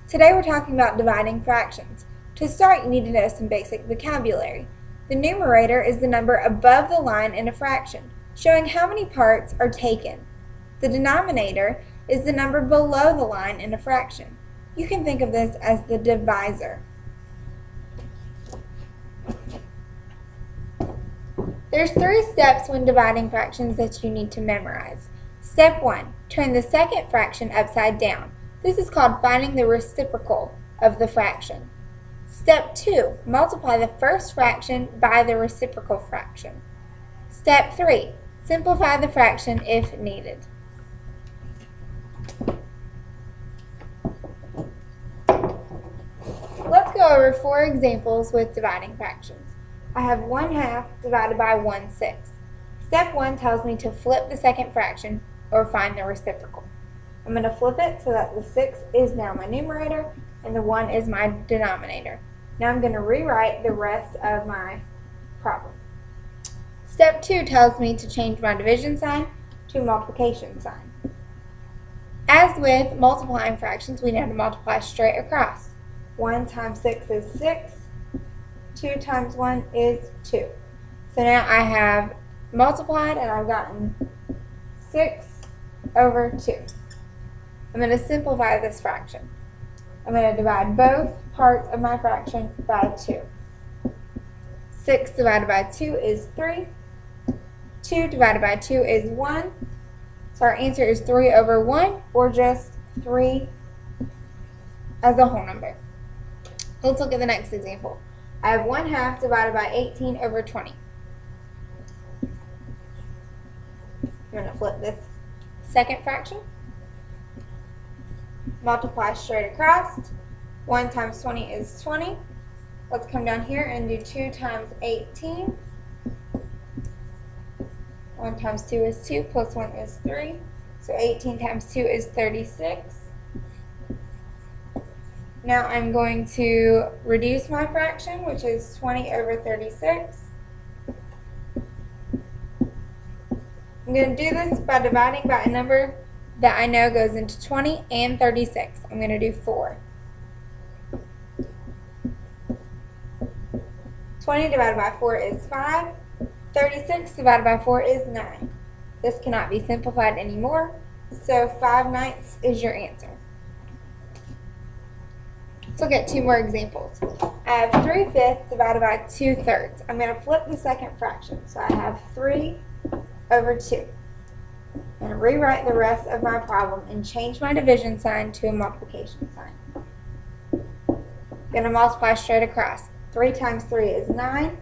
Today we're talking about dividing fractions. To start, you need to know some basic vocabulary. The numerator is the number above the line in a fraction, showing how many parts are taken. The denominator is the number below the line in a fraction. You can think of this as the divisor. There's 3 steps when dividing fractions that you need to memorize. Step 1. Turn the second fraction upside down. This is called finding the reciprocal of the fraction. Step 2. Multiply the first fraction by the reciprocal fraction. Step 3. Simplify the fraction if needed. Let's go over 4 examples with dividing fractions. I have 1/2 divided by 1/6. Step 1 tells me to flip the second fraction or find the reciprocal. I'm going to flip it so that the 6 is now my numerator and the 1 is my denominator. Now I'm going to rewrite the rest of my problem. Step 2 tells me to change my division sign to multiplication sign. As with multiplying fractions, we know to multiply straight across. 1 times 6 is 6. 2 times 1 is 2. So now I have multiplied and I've gotten 6 over 2. I'm going to simplify this fraction. I'm going to divide both parts of my fraction by 2. 6 divided by 2 is 3. 2 divided by 2 is 1. So our answer is 3 over 1, or just 3 as a whole number. Let's look at the next example. I have 1/2 divided by 18 over 20. I'm going to flip this second fraction. Multiply straight across. 1 times 20 is 20. Let's come down here and do 2 times 18. 1 times 2 is 2, plus 1 is 3. So 18 times 2 is 36. Now I'm going to reduce my fraction, which is 20 over 36. I'm going to do this by dividing by a number that I know goes into 20 and 36. I'm going to do 4. 20 divided by 4 is 5. 36 divided by 4 is 9. This cannot be simplified anymore, so 5/9 is your answer. Let's look at 2 more examples. I have 3/5 divided by 2/3. I'm going to flip the second fraction, so I have 3 over 2. I'm going to rewrite the rest of my problem and change my division sign to a multiplication sign. I'm going to multiply straight across. 3 times 3 is 9,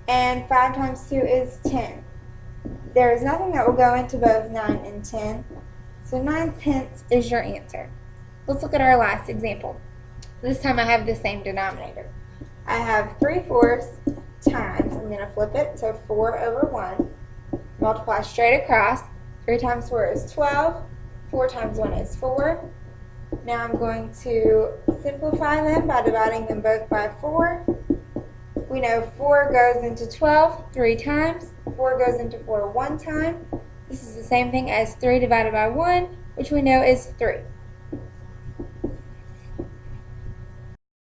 and 5 times 2 is 10. There is nothing that will go into both 9 and 10, so 9/10 is your answer. Let's look at our last example. This time I have the same denominator. I have 3/4 times, I'm going to flip it, so 4 over 1. Multiply straight across. 3 times 4 is 12. 4 times 1 is 4. Now I'm going to simplify them by dividing them both by 4. We know 4 goes into 12 3 times. 4 goes into 4 1 time. This is the same thing as 3 divided by 1, which we know is 3.